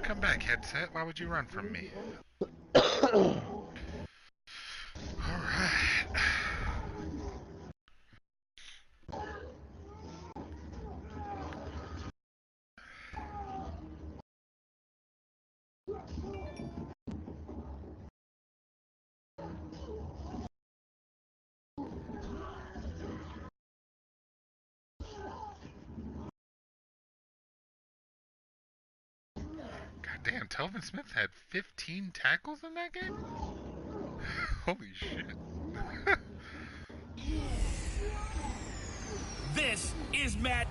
Come back, headset. Why would you run from me? Alright. Goddamn, Telvin Smith had 15 tackles in that game? Holy shit. This is Matt.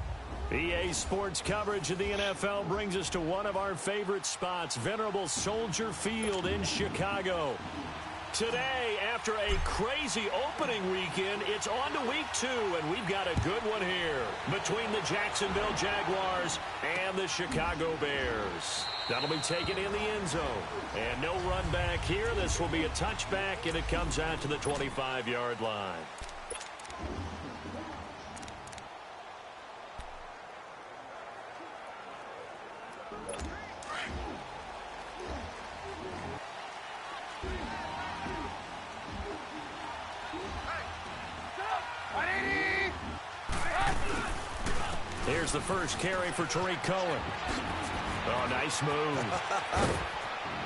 EA Sports coverage of the NFL brings us to one of our favorite spots, venerable Soldier Field in Chicago. Today, after a crazy opening weekend, it's on to week 2, and we've got a good one here between the Jacksonville Jaguars and the Chicago Bears. That'll be taken in the end zone. And no run back here. This will be a touchback, and it comes out to the 25-yard line. Here's the first carry for Tariq Cohen. Oh, nice move.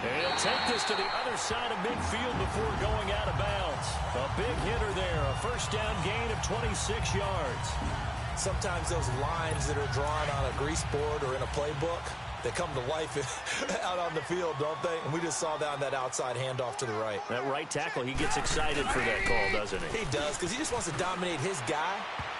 And he'll take this to the other side of midfield before going out of bounds. A big hitter there. A first down gain of 26 yards. Sometimes those lines that are drawn on a grease board or in a playbook, they come to life out on the field, don't they? And we just saw that on that outside handoff to the right. That right tackle, he gets excited for that call, doesn't he? He does, because he just wants to dominate his guy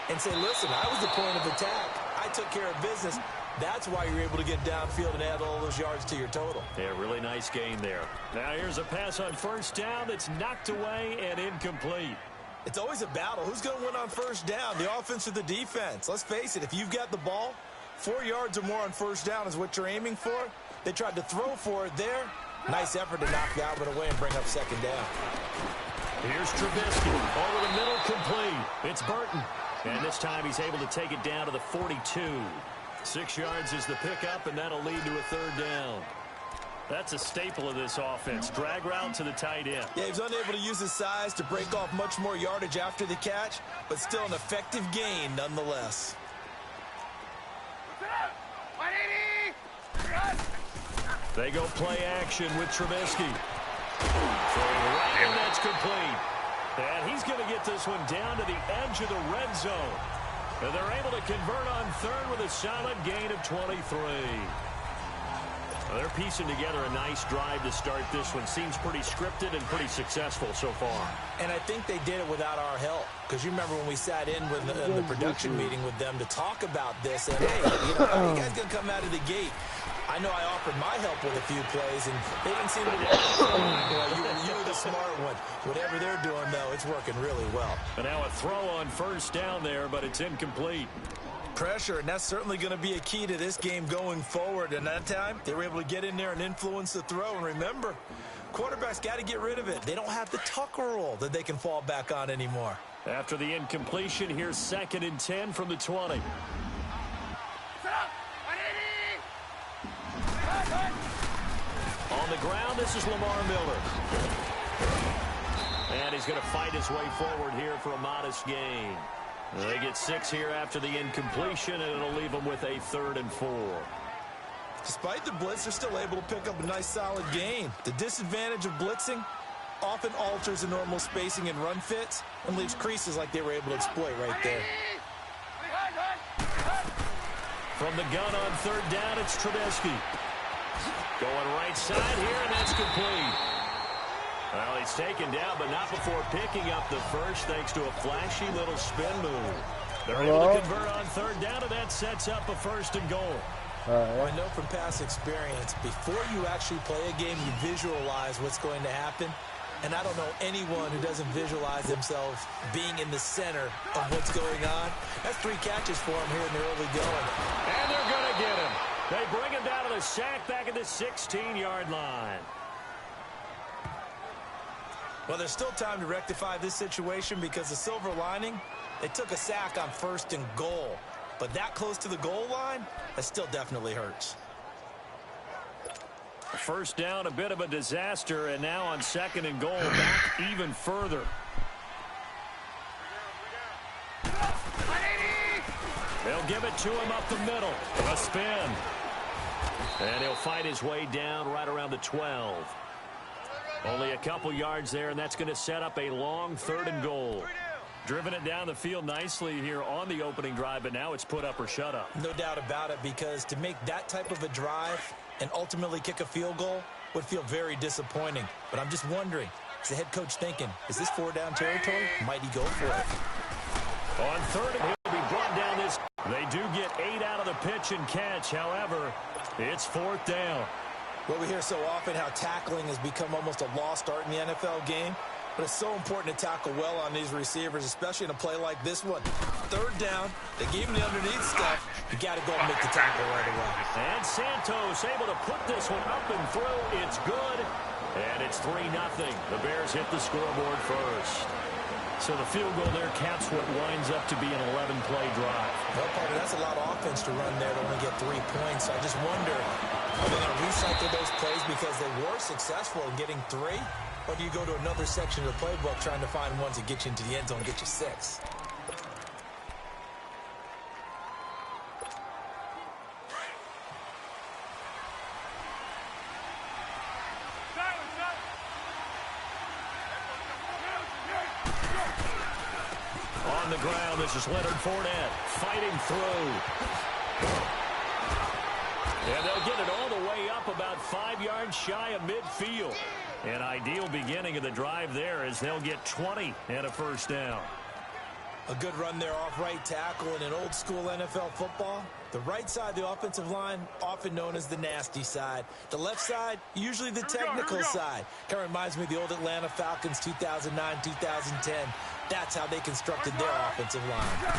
and say, listen, I was the point of attack. I took care of business. That's why you're able to get downfield and add all those yards to your total. Yeah, really nice gain there. Now here's a pass on first down that's knocked away and incomplete. It's always a battle. Who's going to win on first down, the offense or the defense? Let's face it, if you've got the ball, 4 yards or more on first down is what you're aiming for. They tried to throw for it there. Nice effort to knock that one away and bring up second down. Here's Trubisky. Over the middle, complete. It's Burton. And this time he's able to take it down to the 42. 6 yards is the pickup, and that'll lead to a third down. That's a staple of this offense. Drag route to the tight end. Yeah, he was unable to use his size to break off much more yardage after the catch, but still an effective gain nonetheless. They go play action with Trubisky. And that's complete. And he's going to get this one down to the edge of the red zone. And they're able to convert on third with a solid gain of 23. Well, they're piecing together a nice drive to start this one. Seems pretty scripted and pretty successful so far. And I think they did it without our help. Because you remember when we sat in with the production meeting with them to talk about this. And, hey, how are you guys going to come out of the gate? I know I offered my help with a few plays, and they didn't seem to want you were the smart one. Whatever they're doing, though, it's working really well. And now a throw on first down there, but it's incomplete. Pressure, and that's certainly going to be a key to this game going forward. And that time, they were able to get in there and influence the throw. And remember, quarterbacks got to get rid of it. They don't have the Tucker rule that they can fall back on anymore. After the incompletion, here's 2nd and 10 from the 20. On the ground, this is Lamar Miller. And he's going to fight his way forward here for a modest gain. They get 6 here after the incompletion, and it'll leave them with a 3rd and 4. Despite the blitz, they're still able to pick up a nice solid gain. The disadvantage of blitzing often alters the normal spacing and run fits and leaves creases like they were able to exploit right there. From the gun on 3rd down, it's Trubisky. Going right side here, and that's complete. Well, he's taken down, but not before picking up the first, thanks to a flashy little spin move. They're able to convert on 3rd down, and that sets up a 1st and goal. Well, I know from past experience, before you actually play a game, you visualize what's going to happen. And I don't know anyone who doesn't visualize themselves being in the center of what's going on. That's 3 catches for him here in the early going. And they're going to get him. They bring him down to the sack back at the 16-yard line. Well, there's still time to rectify this situation because the silver lining, they took a sack on 1st and goal. But that close to the goal line, that still definitely hurts. First down, a bit of a disaster, and now on 2nd and goal, back even further. They'll give it to him up the middle. A spin. And he'll fight his way down right around the 12. Only a couple yards there, and that's going to set up a long 3rd and goal. Driven it down the field nicely here on the opening drive, but now it's put up or shut up. No doubt about it, because to make that type of a drive and ultimately kick a field goal would feel very disappointing. But I'm just wondering, is the head coach thinking, is this 4-down territory? Might he go for it? On 3rd, and he'll be brought down this. They do get 8 out of the pitch and catch. However, it's 4th down. Well, we hear so often how tackling has become almost a lost art in the NFL game. But it's so important to tackle well on these receivers, especially in a play like this one. 3rd down, they gave him the underneath stuff. You got to go and make the tackle right away. And Santos able to put this one up and through. It's good. And it's 3-0. The Bears hit the scoreboard first. So the field goal there caps what winds up to be an 11-play drive. Well, partner, that's a lot of offense to run there to only get 3 points. So I just wonder, are they going to recycle those plays because they were successful in getting 3? Or do you go to another section of the playbook trying to find ones that get you into the end zone and get you 6? On the ground, this is Leonard Fournette fighting through. And they'll get it all the way up about 5 yards shy of midfield. An ideal beginning of the drive there as they'll get 20 and a 1st down. A good run there off right tackle in an old school NFL football. The right side of the offensive line, often known as the nasty side. The left side, usually the technical side. Kind of reminds me of the old Atlanta Falcons 2009, 2010. That's how they constructed their offensive line.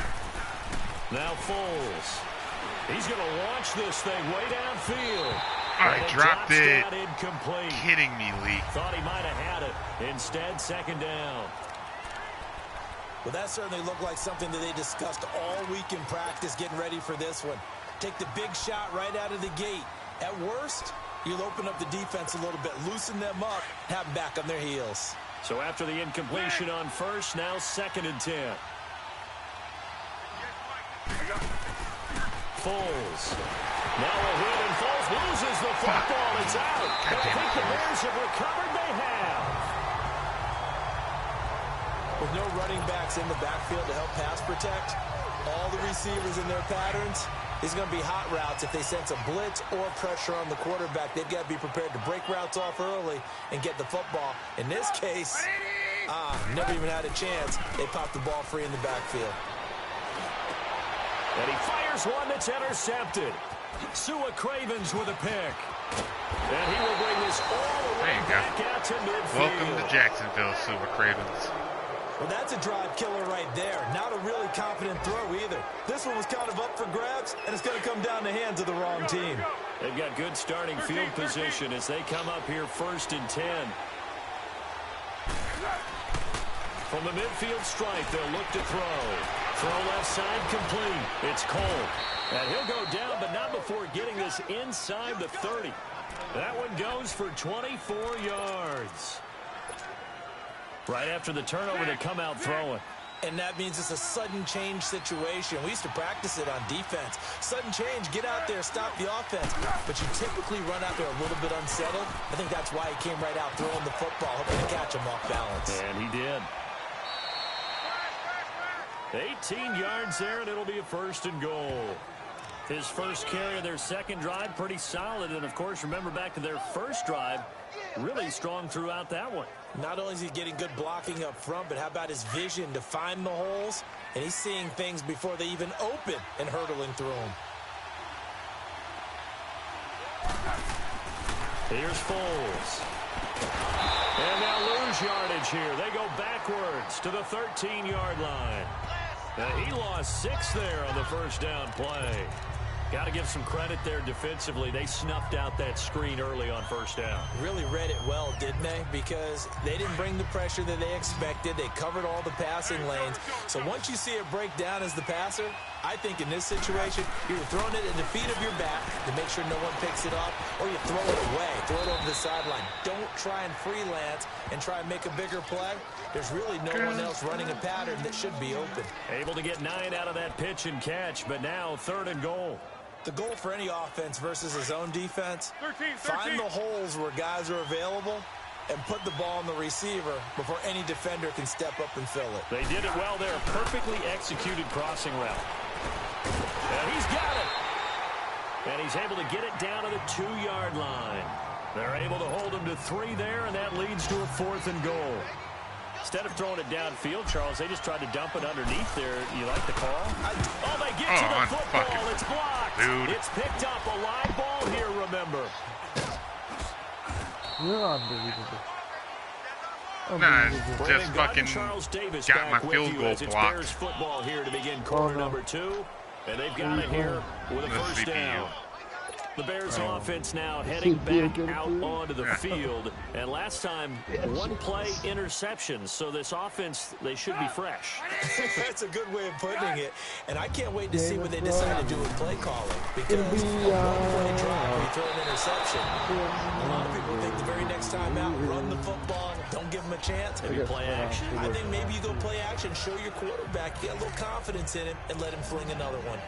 Now Foles. He's going to launch this thing way downfield. I dropped it. Incomplete. Kidding me, Lee. Thought he might have had it. Instead, 2nd down. Well, that certainly looked like something that they discussed all week in practice getting ready for this one. Take the big shot right out of the gate. At worst, you'll open up the defense a little bit, loosen them up, have them back on their heels. So after the incompletion on 1st, now 2nd and 10. Foles. Now a hit, and Foles loses the football. It's out. I think the Bears have recovered. They have. With no running backs in the backfield to help pass protect, all the receivers in their patterns, these are going to be hot routes. If they sense a blitz or pressure on the quarterback, they've got to be prepared to break routes off early and get the football. In this case, never even had a chance. They popped the ball free in the backfield. And he fires one that's intercepted. Sua Cravens with a pick. And he will bring this all the way back out to midfield. Welcome to Jacksonville, Sua Cravens. Well, that's a drive killer right there. Not a really confident throw either. This one was kind of up for grabs, and it's going to come down the hands of the wrong team. They've got good starting field position as they come up here 1st and 10. From the midfield stripe, they'll look to throw. Throw left side complete. It's Cole. And he'll go down, but not before getting this inside the 30. That one goes for 24 yards. Right after the turnover, they come out throwing. And that means it's a sudden change situation. We used to practice it on defense. Sudden change, get out there, stop the offense. But you typically run out there a little bit unsettled. I think that's why he came right out throwing the football, hoping to catch him off balance. And he did. 18 yards there, and it'll be a 1st and goal. His first carry of their 2nd drive, pretty solid. And, of course, remember back to their 1st drive, really strong throughout that one. Not only is he getting good blocking up front, but how about his vision to find the holes? And he's seeing things before they even open and hurdling through them. Here's Foles. And now lose yardage here. They go backwards to the 13-yard line. He lost 6 there on the 1st down play. Got to give some credit there defensively. They snuffed out that screen early on first down. Really read it well, didn't they? Because they didn't bring the pressure that they expected. They covered all the passing lanes. So once you see it break down as the passer, I think in this situation, you're throwing it at the feet of your back to make sure no one picks it up, or you throw it away, throw it over the sideline. Don't try and freelance and try and make a bigger play. There's really no one else running a pattern that should be open. Able to get 9 out of that pitch and catch, but now 3rd and goal. The goal for any offense versus his own defense, find the holes where guys are available and put the ball on the receiver before any defender can step up and fill it. They did it well there. Perfectly executed crossing route. And he's got it. And he's able to get it down to the 2-yard line. They're able to hold him to 3 there, and that leads to a 4th and goal. Instead of throwing it downfield, Charles, they just tried to dump it underneath there. You like the call? Oh, they get to the football. It's blocked. Dude. It's picked up. A live ball here, remember. You're unbelievable. Nah, just fucking Charles Davis got my field goal it's blocked. Bears football here to begin quarter number 2. And they've got it here with a first down. The Bears offense now heading back out onto the field. And last time, 1-play interceptions. So this offense, they should be fresh. That's a good way of putting it. And I can't wait to see what they decide to do with play calling. Because a 1-play drive, when you throw an interception, a lot of people think the very next time out, run the football, don't give them a chance. Maybe play action. I think maybe you go play action, show your quarterback, get a little confidence in him, and let him fling another one.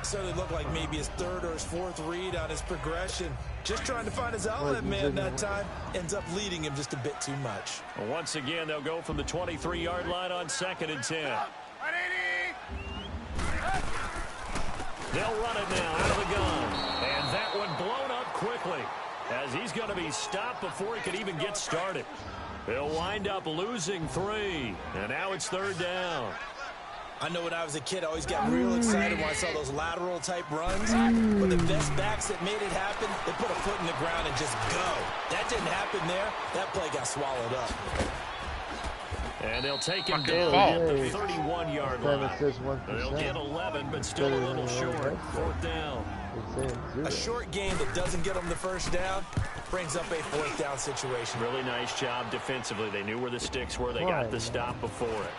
Certainly looked like maybe his 3rd or his 4th read on his progression. Just trying to find his outlet man that time. Ends up leading him just a bit too much. Well, once again, they'll go from the 23-yard line on 2nd and 10. They'll run it now out of the gun. And that one blown up quickly as he's going to be stopped before he could even get started. They'll wind up losing 3. And now it's 3rd down. I know when I was a kid, I always got real excited when I saw those lateral-type runs. But the best backs that made it happen, they put a foot in the ground and just go. That didn't happen there. That play got swallowed up. And they'll take him down at the 31-yard line. They'll get 11, but still a little short. 4th down. A short game that doesn't get them the first down brings up a 4th down situation. Really nice job defensively. They knew where the sticks were. They got the stop before it.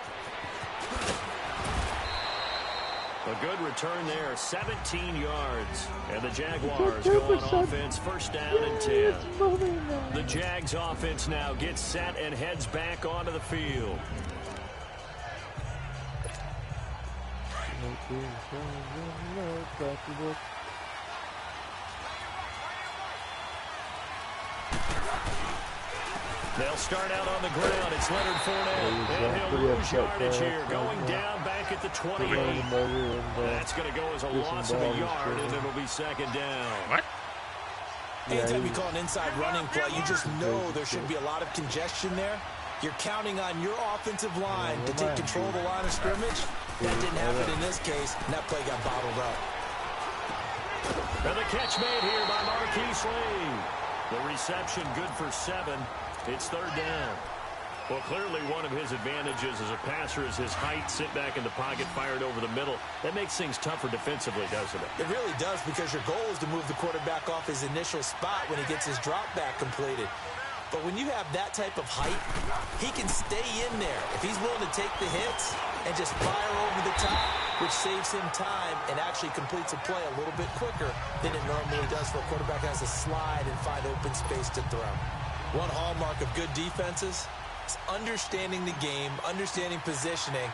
A good return there, 17 yards. And the Jaguars go on offense, first down and 10. The Jags offense now gets set and heads back onto the field. They'll start out on the ground. It's Leonard Fournette. And he'll lose yardage here. Going down back at the 28. That's going to go as a loss of a yard, and it'll be 2nd down. What? Anytime you call an inside running play, you just know there should be a lot of congestion there. You're counting on your offensive line to take control of the line of scrimmage. That didn't happen in this case, and that play got bottled up. And the catch made here by Marquise Lee. The reception good for 7. It's 3rd down. Well, clearly one of his advantages as a passer is his height, sit back in the pocket, fired over the middle. That makes things tougher defensively, doesn't it? It really does, because your goal is to move the quarterback off his initial spot when he gets his drop back completed. But when you have that type of height, he can stay in there if he's willing to take the hits and just fire over the top, which saves him time and actually completes a play a little bit quicker than it normally does for a quarterback that has to slide and find open space to throw. One hallmark of good defenses is understanding the game, understanding positioning,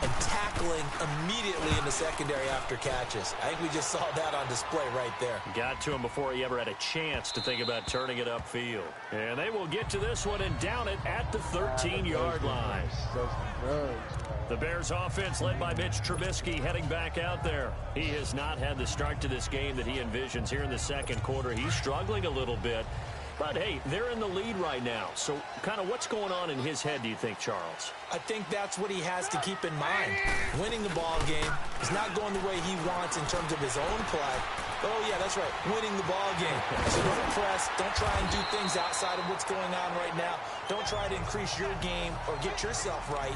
and tackling immediately in the secondary after catches. I think we just saw that on display right there. Got to him before he ever had a chance to think about turning it upfield. And they will get to this one and down it at the 13-yard line. The Bears offense led by Mitch Trubisky heading back out there. He has not had the start to this game that he envisions here in the 2nd quarter. He's struggling a little bit. But, hey, they're in the lead right now. So, kind of what's going on in his head, do you think, Charles? I think that's what he has to keep in mind. Winning the ball game is not going the way he wants in terms of his own play. But, oh, yeah, that's right, winning the ball game. So don't press. Don't try and do things outside of what's going on right now. Don't try to increase your game or get yourself right.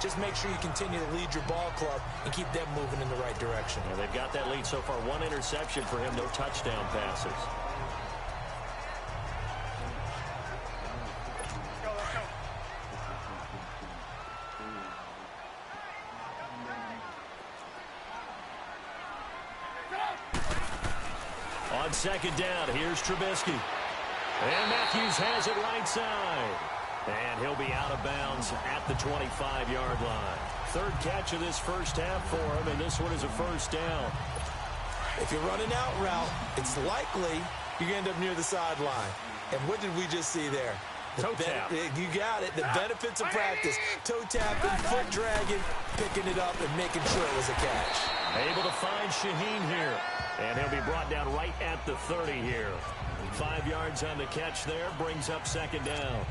Just make sure you continue to lead your ball club and keep them moving in the right direction. Yeah, they've got that lead so far. 1 interception for him, no touchdown passes. On second down, here's Trubisky. And Matthews has it right side. And he'll be out of bounds at the 25-yard line. Third catch of this first half for him, and this one is a first down. If you're running out route, it's likely you're going to end up near the sideline. And what did we just see there? Toe tap. You got it. The benefits of practice. Toe tapping, foot dragging, picking it up, and making sure it was a catch. Able to find Shaheen here. And he'll be brought down right at the 30 here. 5 yards on the catch there, brings up second down.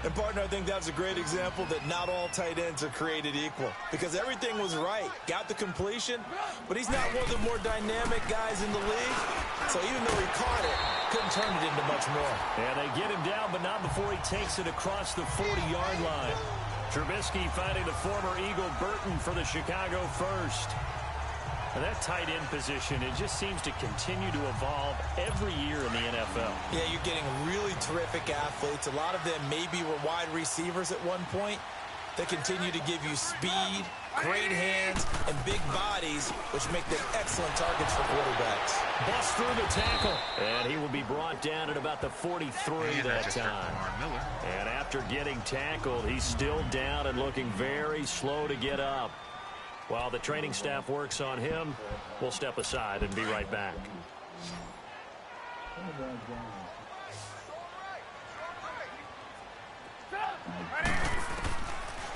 And, partner, I think that's a great example that not all tight ends are created equal. Because everything was right. Got the completion, but he's not one of the more dynamic guys in the league. So even though he caught it, couldn't turn it into much more. And they get him down, but not before he takes it across the 40-yard line. Trubisky finding the former Eagle Burton for the Chicago first. And that tight end position, it just seems to continue to evolve every year in the NFL. Yeah, you're getting really terrific athletes. A lot of them maybe were wide receivers at one point. They continue to give you speed, great hands, and big bodies, which make them excellent targets for quarterbacks. Bust through the tackle. And he will be brought down at about the 43 that time. And after getting tackled, he's still down and looking very slow to get up. While the training staff works on him, we'll step aside and be right back.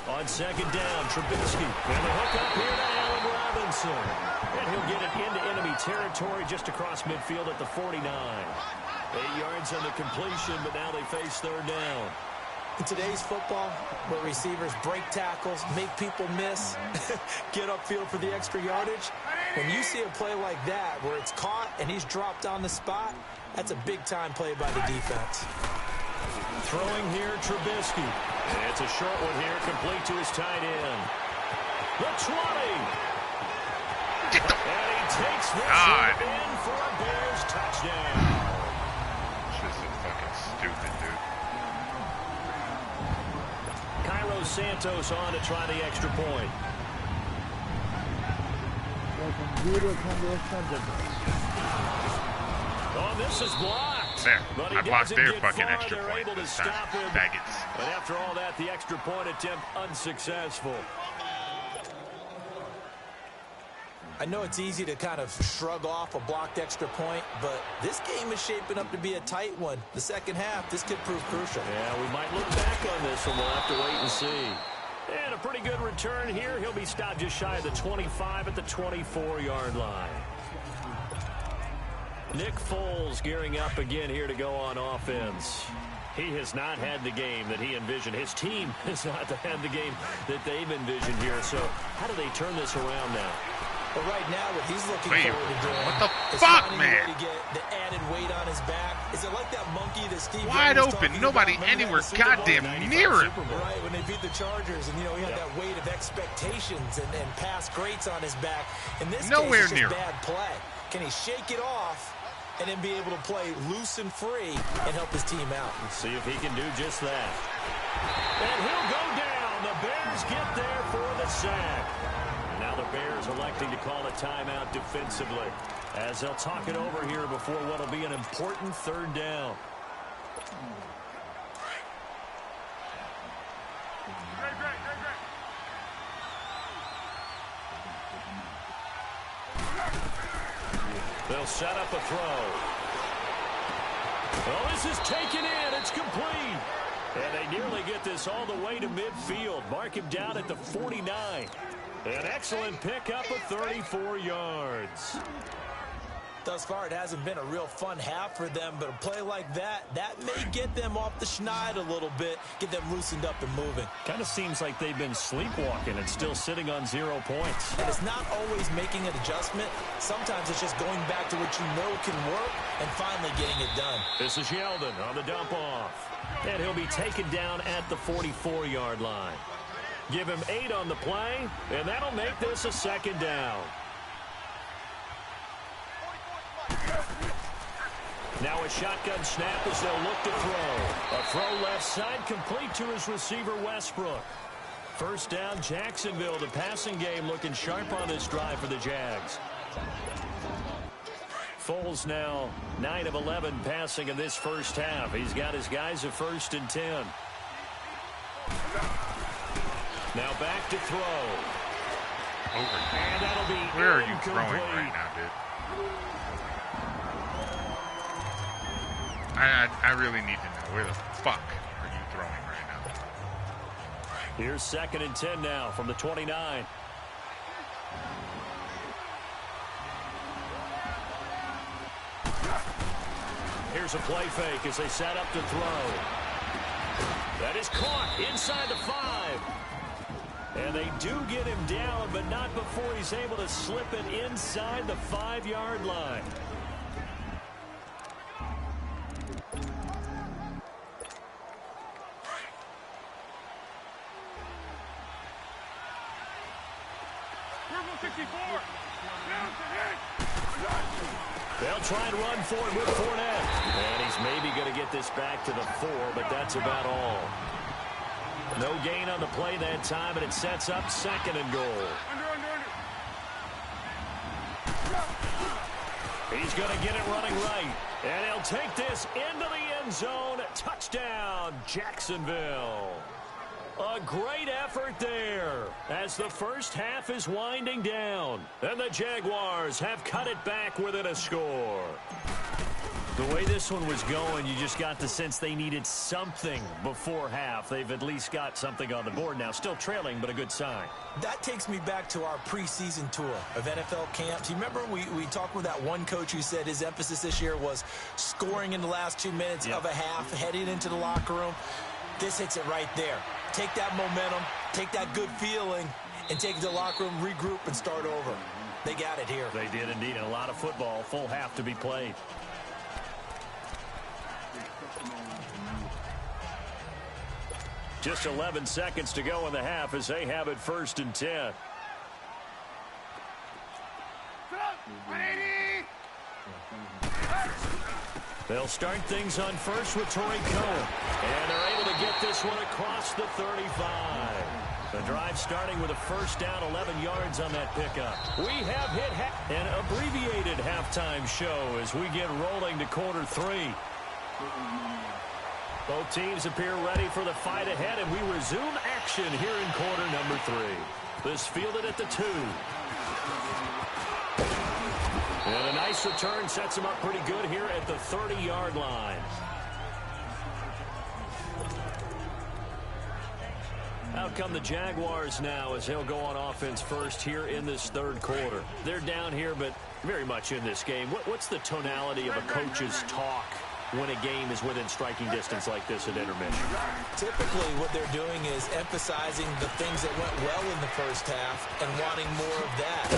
On second down, Trubisky. And the hook up here to Allen Robinson. And he'll get it into enemy territory just across midfield at the 49. 8 yards on the completion, but now they face third down. In today's football, where receivers break tackles, make people miss, get upfield for the extra yardage, when you see a play like that where it's caught and he's dropped on the spot, that's a big-time play by the defense. Throwing here, Trubisky. And it's a short one here, complete to his tight end. The 20. And he takes this one in for a Bears touchdown. This is fucking stupid, dude. Cairo Santos on to try the extra point. Oh, this is blocked. There, but I blocked their fucking far. extra They're point able to this time. stop him. Faggots. But after all that, the extra point attempt unsuccessful. I know it's easy to kind of shrug off a blocked extra point, but this game is shaping up to be a tight one. The second half, this could prove crucial. Yeah, we might look back on this one. We'll have to wait and see. And a pretty good return here. He'll be stopped just shy of the 25 at the 24-yard line. Nick Foles gearing up again here to go on offense. He has not had the game that he envisioned. His team has not had the game that they've envisioned here. So how do they turn this around now? But right now, what he's looking forward to doing what the is fuck, finding man? a way to get the added weight on his back. Is it like that monkey that Steve Wide Young was open, talking nobody about? Remember anywhere that in the Super Bowl? goddamn near him. Right, when they beat the Chargers, and, you know, he had that weight of expectations and past greats on his back. In this Nowhere case, it's near just bad play. Can he shake it off and then be able to play loose and free and help his team out? Let's see if he can do just that. And he'll go down. The Bears get there for the sack. Now the Bears electing to call a timeout defensively as they'll talk it over here before what will be an important third down. They'll set up a throw. Well, this is taken in. It's complete. And they nearly get this all the way to midfield. Mark him down at the 49. An excellent pickup of 34 yards. Thus far, it hasn't been a real fun half for them, but a play like that may get them off the schneid a little bit, get them loosened up and moving. Kind of seems like they've been sleepwalking and still sitting on 0 points. And it's not always making an adjustment. Sometimes it's just going back to what you know can work and finally getting it done. This is Yeldon on the dump off. And he'll be taken down at the 44-yard line. Give him 8 on the play, and that'll make this a second down. Now a shotgun snap as they'll look to throw. A throw left side complete to his receiver, Westbrook. First down, Jacksonville. The passing game looking sharp on this drive for the Jags. Foles now 9 of 11 passing in this first half. He's got his guys at 1st and 10. Now back to throw. Over. And that'll be Where are you incomplete. throwing right now, dude? I really need to know, where the fuck are you throwing right now? Here's 2nd and 10 now from the 29. Here's a play fake as they set up to throw. That is caught inside the 5. And they do get him down, but not before he's able to slip it inside the 5-yard line. They'll try and run for it with Fournette. And he's maybe going to get this back to the 4, but that's about all. No gain on the play that time, and it sets up 2nd and goal. He's going to get it running right. And he'll take this into the end zone. Touchdown, Jacksonville. A great effort there as the first half is winding down. And the Jaguars have cut it back within a score. The way this one was going, you just got the sense they needed something before half. They've at least got something on the board now. Still trailing, but a good sign. That takes me back to our preseason tour of NFL camps. You remember we talked with that one coach who said his emphasis this year was scoring in the last 2 minutes of a half, heading into the locker room. This hits it right there. Take that momentum, take that good feeling, and take it to the locker room, regroup, and start over. They got it here. They did indeed. And a lot of football, full half to be played. Just 11 seconds to go in the half as they have it 1st and 10. They'll start things on first with Torrey Cohen. And they're able to get this one across the 35. The drive starting with a first down, 11 yards on that pickup. We have hit an abbreviated halftime show as we get rolling to quarter 3. Both teams appear ready for the fight ahead, and we resume action here in quarter number 3. This fielded at the 2. And a nice return sets him up pretty good here at the 30-yard line. Out come the Jaguars now as they'll go on offense first here in this 3rd quarter. They're down here, but very much in this game. What's the tonality of a coach's talk when a game is within striking distance like this at intermission? Typically, what they're doing is emphasizing the things that went well in the first half and wanting more of that.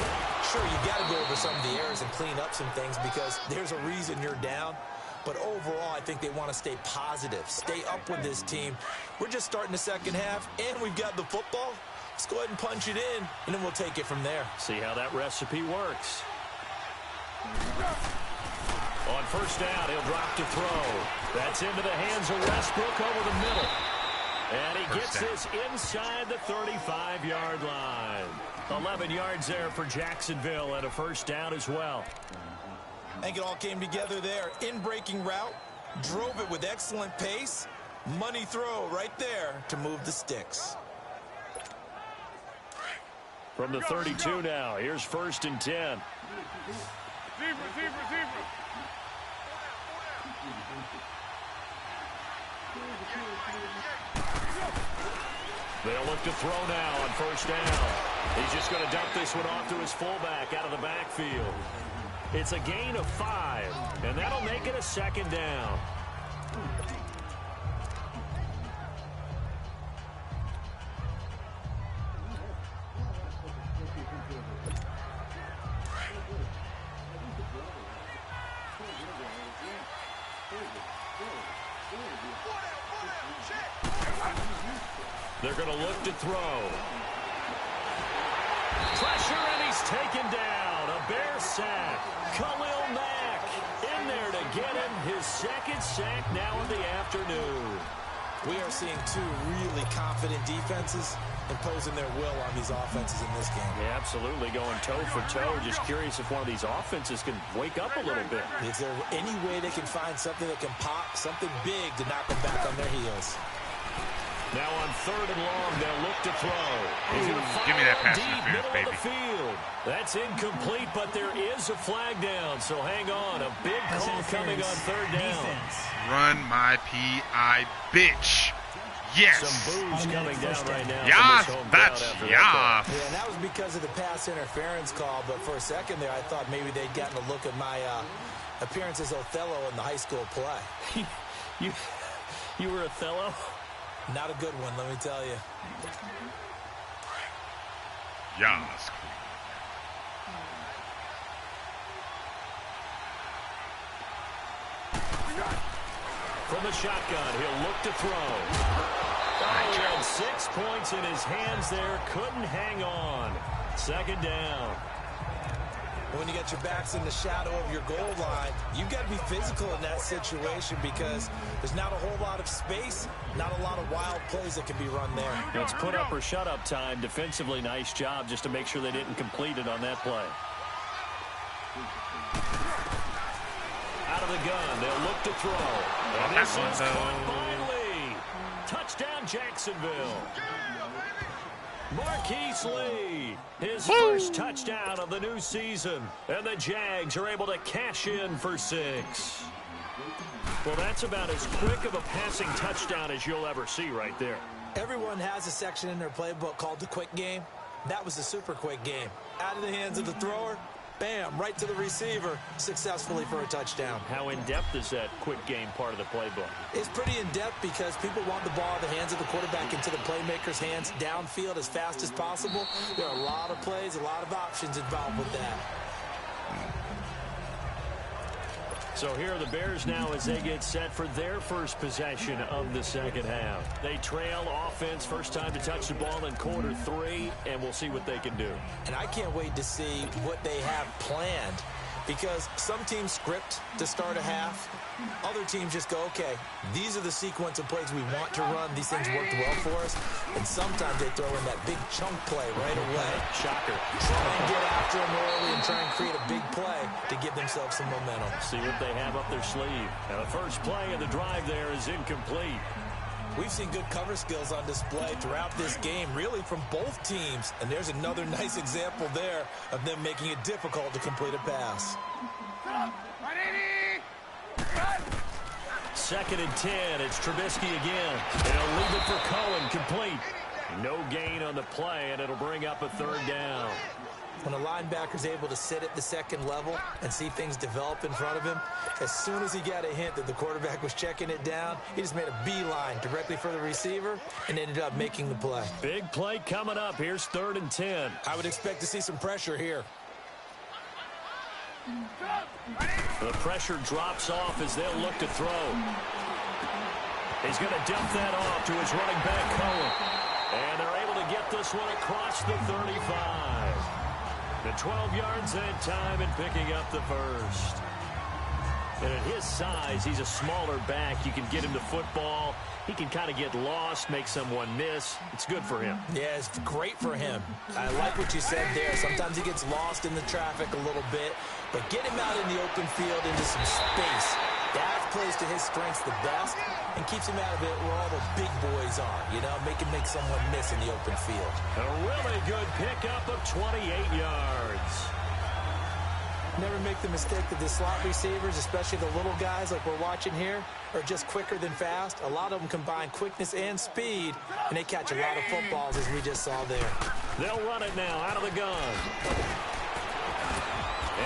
Sure, you got to go over some of the errors and clean up some things because there's a reason you're down. But overall, I think they want to stay positive, stay up with this team. We're just starting the second half, and we've got the football. Let's go ahead and punch it in, and then we'll take it from there. See how that recipe works. On first down, he'll drop to throw. That's into the hands of Westbrook over the middle. And he gets this inside the 35-yard line. 11 yards there for Jacksonville and a first down as well. I think it all came together there. In-breaking route, drove it with excellent pace. Money throw right there to move the sticks. From the 32 now, here's 1st and 10. They'll look to throw now on first down. He's just going to dump this one off to his fullback out of the backfield. It's a gain of 5, and that'll make it a second down. They're going to look to throw. Pressure, and he's taken down. A Bear sack. Khalil Mack in there to get him his second sack now in the afternoon. We are seeing two really confident defenses imposing their will on these offenses in this game. Yeah, absolutely, going toe for toe. Just curious if one of these offenses can wake up a little bit. Is there any way they can find something that can pop, something big to knock them back on their heels? Now on 3rd and long, they'll look to throw. He's going to fire give me that pass deep, interference, middle baby. of the field. That's incomplete, but there is a flag down. So hang on, a big call coming on 3rd down. Defense. Run my P.I. bitch. Yes. Some boos coming down right now. Yes, from this home that's crowd after that yeah. Yeah, and that was because of the pass interference call, but for a second there, I thought maybe they'd gotten a look at my appearance as Othello in the high school play. You were Othello? Not a good one, let me tell you. Yes. From the shotgun, he'll look to throw. Oh, he had 6 points in his hands there. Couldn't hang on. 2nd down. When you got your backs in the shadow of your goal line, you've got to be physical in that situation because there's not a whole lot of space, not a lot of wild plays that can be run there. It's put up or shut up time. Defensively, nice job just to make sure they didn't complete it on that play. Out of the gun, they'll look to throw. And this is caught by Lee. Touchdown, Jacksonville. Marquise Lee, his first touchdown of the new season. And the Jags are able to cash in for 6. Well, that's about as quick of a passing touchdown as you'll ever see right there. Everyone has a section in their playbook called the quick game. That was the super quick game. Out of the hands of the thrower, bam, right to the receiver, successfully for a touchdown. How in-depth is that quick game part of the playbook? It's pretty in-depth because people want the ball in the hands of the quarterback into the playmaker's hands downfield as fast as possible. There are a lot of plays, a lot of options involved with that. So here are the Bears now as they get set for their first possession of the second half. They trail offense, first time to touch the ball in quarter 3, and we'll see what they can do. And I can't wait to see what they have planned because some teams script to start a half. Other teams just go, okay, these are the sequence of plays we want to run. These things worked well for us. And sometimes they throw in that big chunk play right away. Shocker. Try and get after them early and try and create a big play to give themselves some momentum. See what they have up their sleeve. Now the first play of the drive there is incomplete. We've seen good cover skills on display throughout this game, really from both teams. And there's another nice example there of them making it difficult to complete a pass. 2nd and 10. It's Trubisky again. And he'll leave it for Cohen, complete. No gain on the play, and it'll bring up a 3rd down. When a linebacker's able to sit at the second level and see things develop in front of him, as soon as he got a hint that the quarterback was checking it down, he just made a beeline directly for the receiver and ended up making the play. Big play coming up. Here's 3rd and 10. I would expect to see some pressure here. The pressure drops off as they'll look to throw. He's going to dump that off to his running back, Cohen. And they're able to get this one across the 35. The 12 yards that time and picking up the first. And at his size, he's a smaller back. You can get him the football. He can kind of get lost, make someone miss. It's good for him. Yeah, it's great for him. I like what you said there. Sometimes he gets lost in the traffic a little bit, but get him out in the open field into some space. That plays to his strengths the best and keeps him out of it where all the big boys are, you know, make someone miss in the open field. A really good pickup of 28 yards. Never make the mistake that the slot receivers, especially the little guys like we're watching here, are just quicker than fast. A lot of them combine quickness and speed, and they catch a lot of footballs, as we just saw there. They'll run it now out of the gun.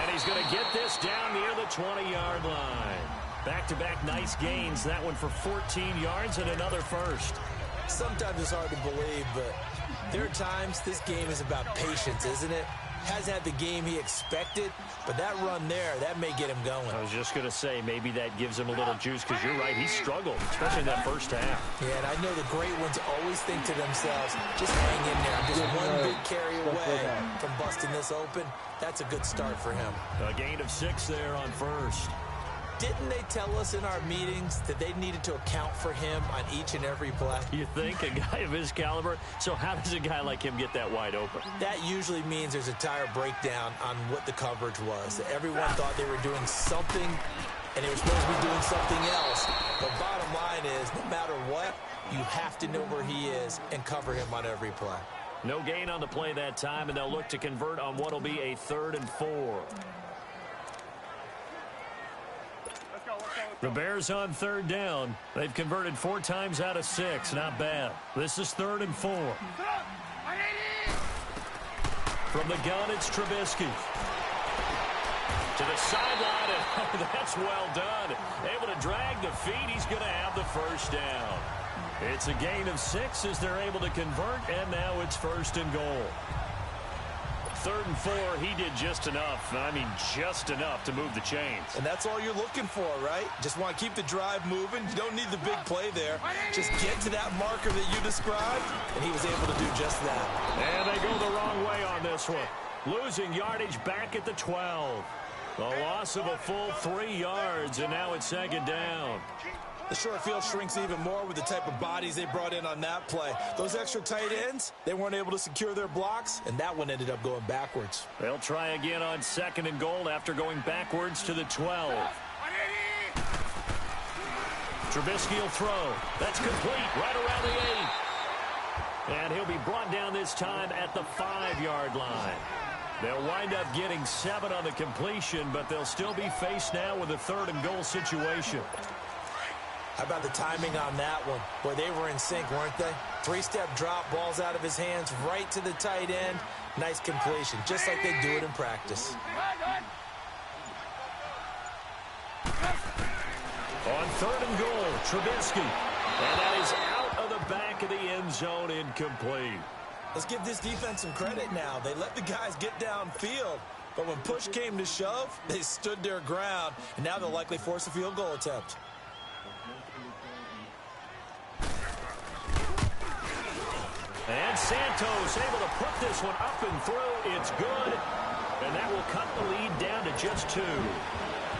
And he's going to get this down near the 20-yard line. Back-to-back nice gains. That one for 14 yards and another first. Sometimes it's hard to believe, but there are times this game is about patience, isn't it? Hasn't had the game he expected, but that run there, that may get him going. I was just going to say, maybe that gives him a little juice, because you're right, he struggled, especially in that first half. Yeah, and I know the great ones always think to themselves, just hang in there. I'm just one big carry away from busting this open. That's a good start for him. A gain of 6 there on first. Didn't they tell us in our meetings that they needed to account for him on each and every play? You think? A guy of his caliber? So how does a guy like him get that wide open? That usually means there's a tire breakdown on what the coverage was. Everyone thought they were doing something, and they were supposed to be doing something else. But bottom line is, no matter what, you have to know where he is and cover him on every play. No gain on the play that time, and they'll look to convert on what will be a 3rd and 4. The Bears on 3rd down. They've converted 4 times out of 6. Not bad. This is 3rd and 4. From the gun, it's Trubisky. To the sideline, and that's well done. Able to drag the feet. He's going to have the first down. It's a gain of 6 as they're able to convert, and now it's 1st and goal. 3rd and 4, he did just enough. I mean, just enough to move the chains. And that's all you're looking for, right? Just want to keep the drive moving. You don't need the big play there. Just get to that marker that you described, and he was able to do just that. And they go the wrong way on this one. Losing yardage back at the 12. The loss of a full 3 yards, and now it's 2nd down. The short field shrinks even more with the type of bodies they brought in on that play. Those extra tight ends, they weren't able to secure their blocks, and that one ended up going backwards. They'll try again on 2nd and goal after going backwards to the 12. Trubisky will throw. That's complete right around the 8. And he'll be brought down this time at the 5-yard line. They'll wind up getting 7 on the completion, but they'll still be faced now with a 3rd and goal situation. How about the timing on that one? Boy, they were in sync, weren't they? 3-step drop, ball's out of his hands, right to the tight end. Nice completion, just like they do it in practice. On 3rd and goal, Trubisky. And that is out of the back of the end zone, incomplete. Let's give this defense some credit now. They let the guys get downfield. But when push came to shove, they stood their ground. And now they'll likely force a field goal attempt. And Santos able to put this one up and through. It's good. And that will cut the lead down to just 2.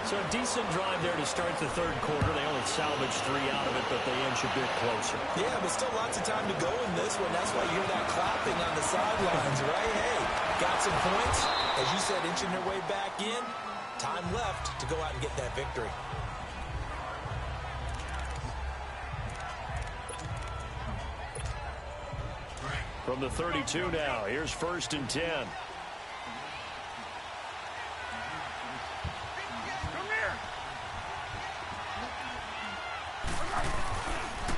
So a decent drive there to start the 3rd quarter. They only salvaged 3 out of it, but they inch a bit closer. Yeah, but still lots of time to go in this one. That's why you hear that clapping on the sidelines, right? Hey, got some points. As you said, inching their way back in. Time left to go out and get that victory. From the 32 now, here's 1st and 10.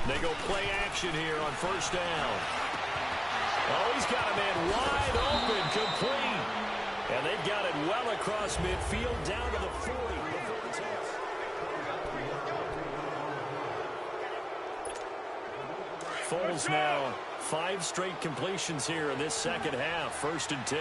They go play action here on 1st down. Oh, he's got a man wide open, complete. And they've got it well across midfield, down to the 40. Foles now 5 straight completions here in this 2nd half. 1st and 10.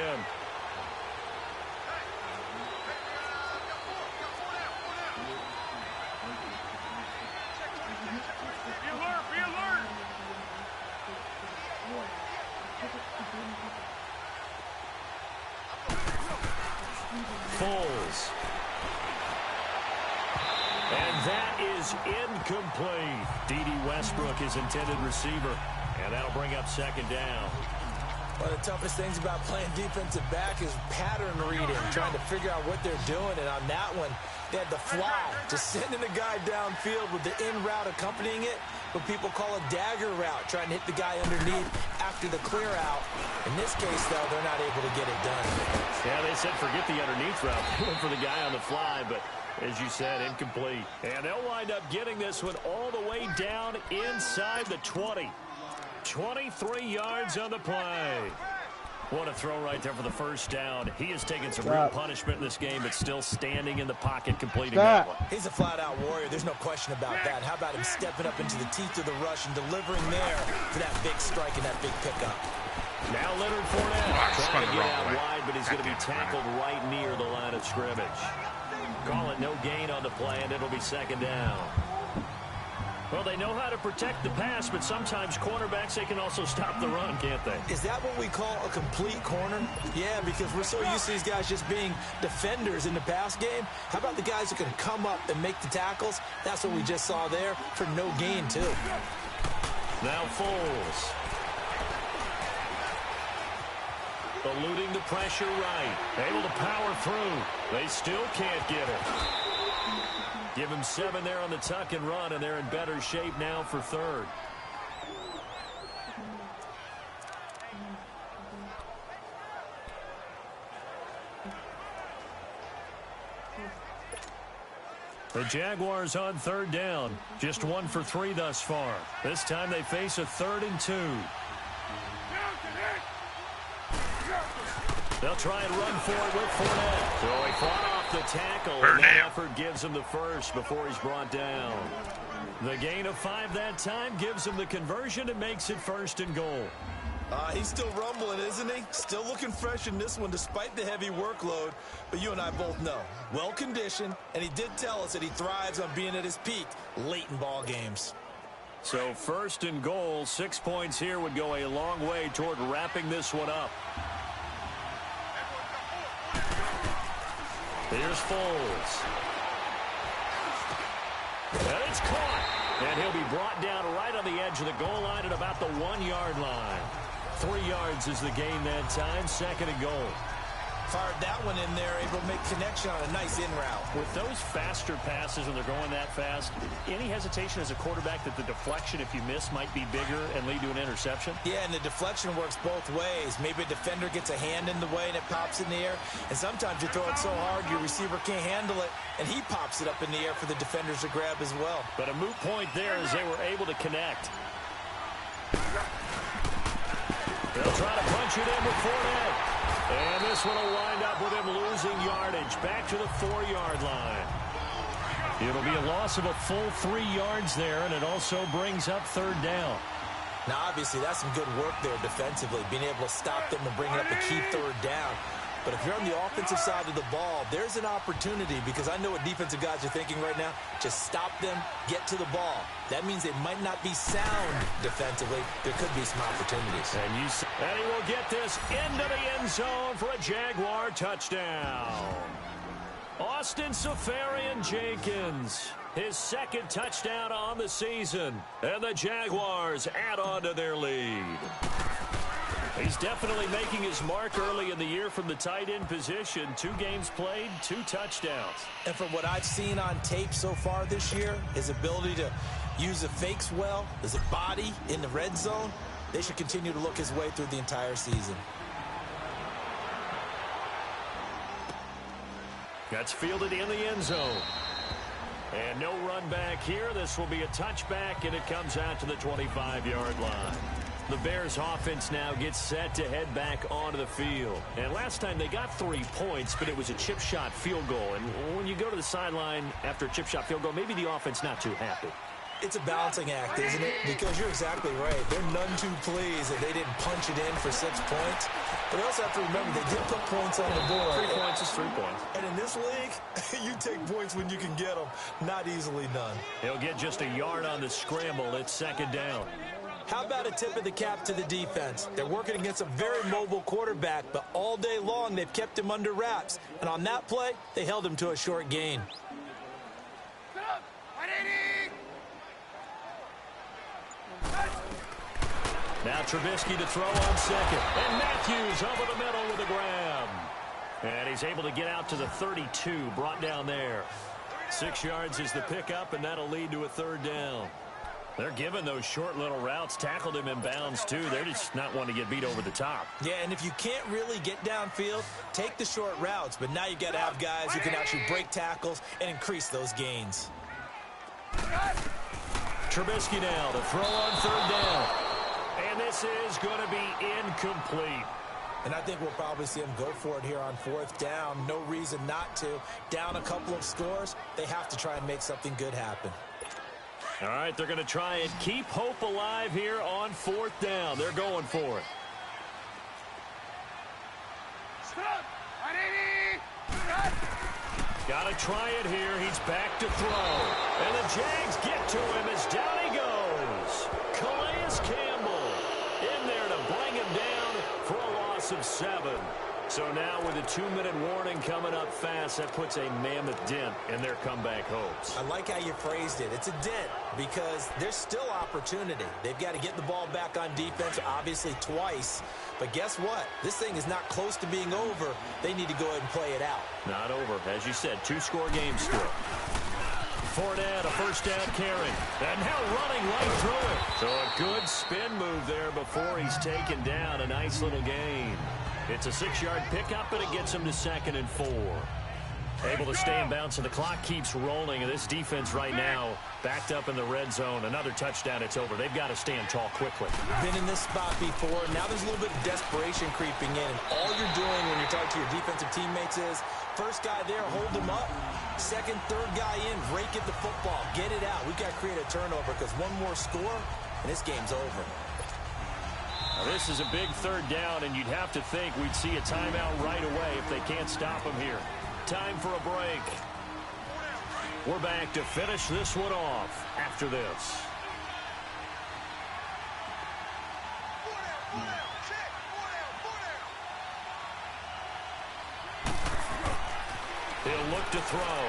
Foles. And that is incomplete. D.D. Westbrook, his intended receiver. And that'll bring up 2nd down. One of the toughest things about playing defensive back is pattern reading, trying to figure out what they're doing. And on that one, they had the fly, just sending the guy downfield with the in route accompanying it, what people call a dagger route, trying to hit the guy underneath after the clear out. In this case, though, they're not able to get it done. Yeah, they said forget the underneath route. They went for the guy on the fly, but as you said, incomplete. And they'll wind up getting this one all the way down inside the 20. 23 yards on the play. What a throw right there for the 1st down. He has taken some real punishment in this game, but still standing in the pocket, completing that one. He's a flat-out warrior. There's no question about that. How about him stepping up into the teeth of the rush and delivering there for that big strike and that big pickup? Now Leonard Fournette trying to get out wide, but he's going to be tackled right near the line of scrimmage. Call it no gain on the play, and it'll be second down. Well, they know how to protect the pass, but sometimes cornerbacks, they can also stop the run, can't they? Is that what we call a complete corner? Yeah, because we're so used to these guys just being defenders in the pass game. How about the guys who can come up and make the tackles? That's what we just saw there for no gain, too. Now Foles. Eluding the pressure right. Able to power through. They still can't get it. Give him 7 there on the tuck and run, and they're in better shape now for third. The Jaguars on third down. Just 1 for 3 thus far. This time they face a 3rd and 2. They'll try and run for it with Fournette. So he fought off the tackle, and that effort gives him the first before he's brought down. The gain of 5 that time gives him the conversion and makes it 1st and goal. He's still rumbling, isn't he? Still looking fresh in this one despite the heavy workload. But you and I both know, well-conditioned, and he did tell us that he thrives on being at his peak late in ball games. So 1st and goal, 6 points here would go a long way toward wrapping this one up. Here's Foles. And it's caught. And he'll be brought down right on the edge of the goal line at about the 1-yard line. 3 yards is the gain that time. 2nd and goal. Fired that one in there, able to make connection on a nice in route. With those faster passes when they're going that fast, any hesitation as a quarterback that the deflection, if you miss, might be bigger and lead to an interception? Yeah, and the deflection works both ways. Maybe a defender gets a hand in the way and it pops in the air. And sometimes you throw it so hard your receiver can't handle it, and he pops it up in the air for the defenders to grab as well. But a moot point there as they were able to connect. They'll try to punch it in with Fournette. And this one will wind up with him losing yardage back to the 4-yard line. It'll be a loss of a full 3 yards there, and it also brings up 3rd down. Now, obviously, that's some good work there defensively, being able to stop them and bring up a key 3rd down. But if you're on the offensive side of the ball, there's an opportunity, because I know what defensive guys are thinking right now. Just stop them, get to the ball. That means they might not be sound defensively. There could be some opportunities. And he will get this into the end zone for a Jaguar touchdown. Austin Seferian-Jenkins, his 2nd touchdown on the season. And the Jaguars add on to their lead. He's definitely making his mark early in the year from the tight end position. 2 games played, 2 touchdowns. And from what I've seen on tape so far this year, his ability to use the fakes well, his body in the red zone, they should continue to look his way through the entire season. That's fielded in the end zone. And no run back here. This will be a touchback, and it comes out to the 25-yard line. The Bears offense now gets set to head back onto the field. And last time they got 3 points, but it was a chip shot field goal. And when you go to the sideline after a chip shot field goal, maybe the offense not too happy. It's a balancing act, isn't it? Because you're exactly right. They're none too pleased that they didn't punch it in for 6 points. But they also have to remember they did put points on the board. 3 points is 3 points. And in this league, you take points when you can get them. Not easily done. He'll get just a yard on the scramble. It's 2nd down. How about a tip of the cap to the defense? They're working against a very mobile quarterback, but all day long they've kept him under wraps. And on that play, they held him to a short gain. Now Trubisky to throw on 2nd. And Matthews over the middle with a grab. And he's able to get out to the 32, brought down there. 6 yards is the pickup, and that'll lead to a 3rd down. They're giving those short little routes. Tackled him in bounds, too. They're just not wanting to get beat over the top. Yeah, and if you can't really get downfield, take the short routes. But now you've got to have guys who can actually break tackles and increase those gains. Trubisky now to throw on 3rd down. And this is going to be incomplete. And I think we'll probably see him go for it here on 4th down. No reason not to. Down a couple of scores, they have to try and make something good happen. All right, they're going to try and keep hope alive here on 4th down. They're going for it. Got to try it here. He's back to throw. And the Jags get to him as down he goes. Calais Campbell in there to bring him down for a loss of 7. So now with a 2-minute warning coming up fast, that puts a mammoth dent in their comeback hopes. I like how you phrased it. It's a dent because there's still opportunity. They've got to get the ball back on defense, obviously twice. But guess what? This thing is not close to being over. They need to go ahead and play it out. Not over. As you said, 2-score game still. Fournette, a first down carry. And now running right through it. So a good spin move there before he's taken down. A nice little gain. It's a 6-yard pickup, and it gets him to 2nd and 4. Able to stay in bounds, so the clock keeps rolling. And this defense right now backed up in the red zone. Another touchdown, it's over. They've got to stand tall quickly. Been in this spot before. Now there's a little bit of desperation creeping in. And all you're doing when you're talking to your defensive teammates is, first guy there, hold him up. Second, third guy in, rake at the football. Get it out. We've got to create a turnover because one more score, and this game's over. Now this is a big third down, and you'd have to think we'd see a timeout right away if they can't stop him here. Time for a break. We're back to finish this one off after this. He'll look to throw.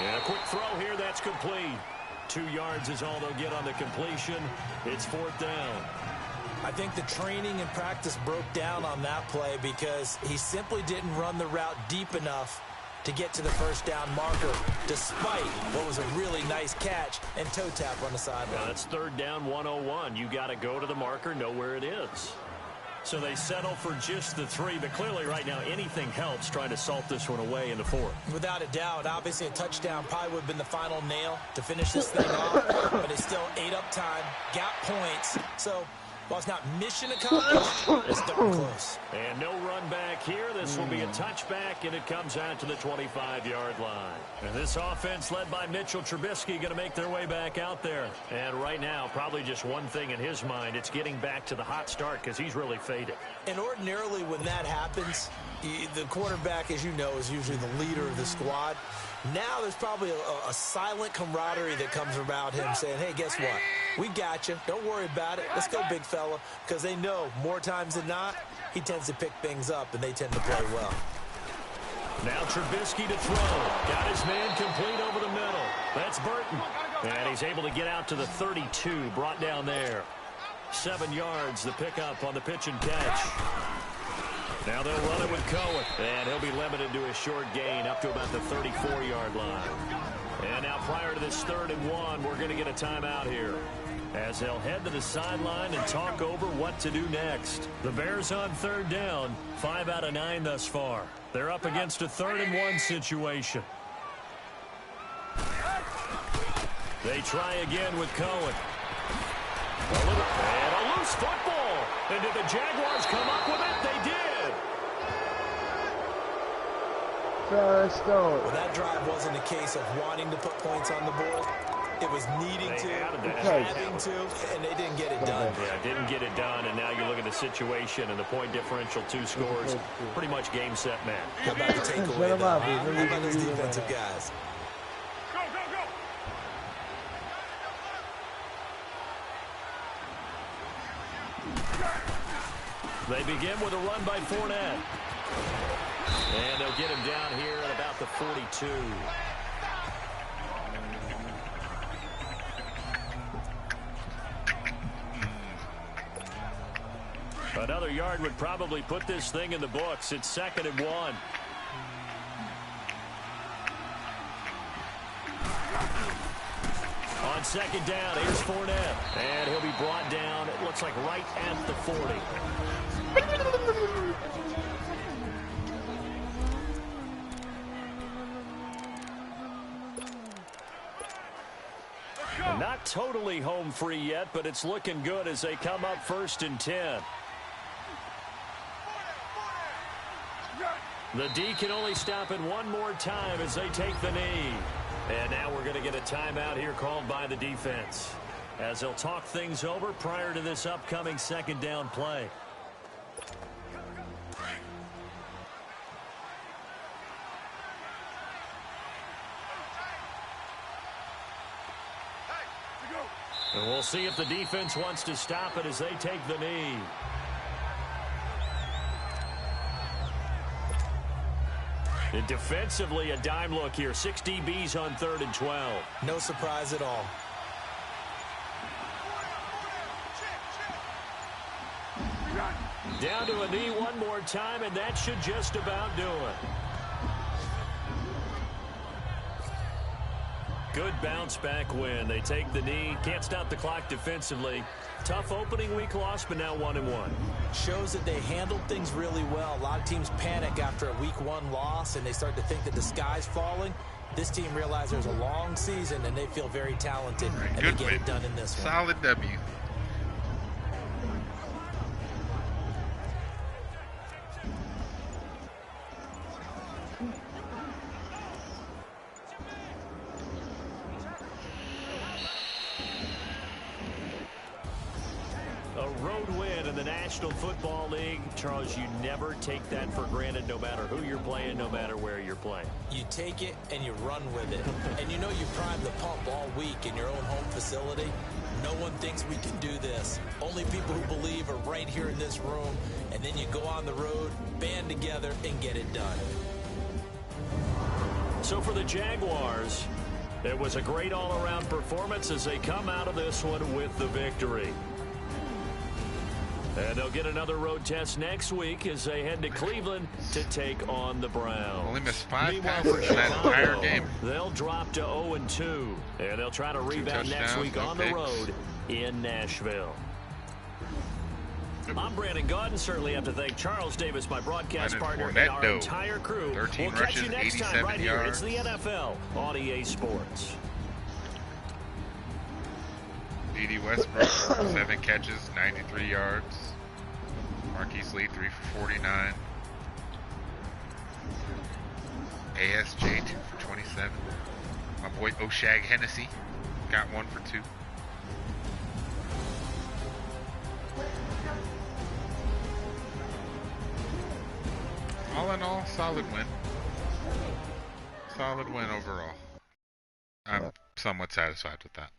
And a quick throw here, that's complete. 2 yards is all they'll get on the completion. It's 4th down. I think the training and practice broke down on that play because he simply didn't run the route deep enough to get to the first down marker, despite what was a really nice catch and toe tap on the sideline. Now that's 3rd down 101. You got to go to the marker, know where it is. So they settle for just the 3, but clearly right now anything helps trying to salt this one away in the 4th. Without a doubt, obviously a touchdown probably would have been the final nail to finish this thing off, but it's still ate up time, got points, so while it's not mission accomplished, it's darn close. And no run back here. This will be a touchback, and it comes out to the 25-yard line. And this offense led by Mitchell Trubisky going to make their way back out there. And right now, probably just one thing in his mind. It's getting back to the hot start because he's really faded. And ordinarily when that happens, the quarterback, as you know, is usually the leader of the squad. Now there's probably a silent camaraderie that comes about him saying, hey, guess what? We got you. Don't worry about it. Let's go, big fella. Because they know more times than not, he tends to pick things up, and they tend to play well. Now Trubisky to throw. Got his man complete over the middle. That's Burton. And he's able to get out to the 32, brought down there. 7 yards, the pickup on the pitch and catch. Now they'll run it with Cohen. And he'll be limited to a short gain up to about the 34-yard line. And now prior to this 3rd and 1, we're going to get a timeout here, as they'll head to the sideline and talk over what to do next. The Bears on 3rd down, 5 out of 9 thus far. They're up against a 3rd and 1 situation. They try again with Cohen. And a loose football. And did the Jaguars come up with it? They did. Well, that drive wasn't a case of wanting to put points on the board. It was needing to, having to, and they didn't get it done. Yeah, didn't get it done, and now you look at the situation and the point differential, 2 scores, pretty much game, set, match. How about the takeaway, though? How about those defensive guys? They begin with a run by Fournette. And they'll get him down here at about the 42. Another yard would probably put this thing in the books. It's 2nd and 1. On 2nd down, here's Fournette. And he'll be brought down, it looks like right at the 40. Not totally home free yet, but it's looking good as they come up 1st and 10. The D can only stop it one more time as they take the knee. And now we're going to get a timeout here called by the defense, as they'll talk things over prior to this upcoming 2nd down play. And we'll see if the defense wants to stop it as they take the knee. And defensively, a dime look here. 6 DBs on 3rd and 12. No surprise at all. Down to a knee one more time, and that should just about do it. Good bounce back win. They take the knee. Can't stop the clock defensively. Tough opening week loss, but now 1-1. Shows that they handled things really well. A lot of teams panic after a week 1 loss, and they start to think that the sky's falling. This team realizes there's a long season, and they feel very talented, and they get it done in this one. Solid W. National Football League, Charles, you never take that for granted no matter who you're playing, no matter where you're playing. You take it and you run with it. And you know you primed the pump all week in your own home facility. No one thinks we can do this. Only people who believe are right here in this room. And then you go on the road, band together, and get it done. So for the Jaguars, it was a great all-around performance as they come out of this one with the victory. And they'll get another road test next week as they head to Cleveland to take on the Browns. Only missed 5 passes in that entire game. They'll drop to 0-2, and they'll try to rebound next week on the road in Nashville. I'm Brandon Gaudin. Certainly have to thank Charles Davis, my broadcast partner, and our entire crew. 13 we'll catch you next time right here. yards. It's the NFL on EA Sports. D.D. Westbrook, 7 catches, 93 yards. Marquise Lee, 3 for 49. ASJ, 2 for 27. My boy Oshag Hennessy got 1 for 2. All in all, solid win. Solid win overall. I'm somewhat satisfied with that.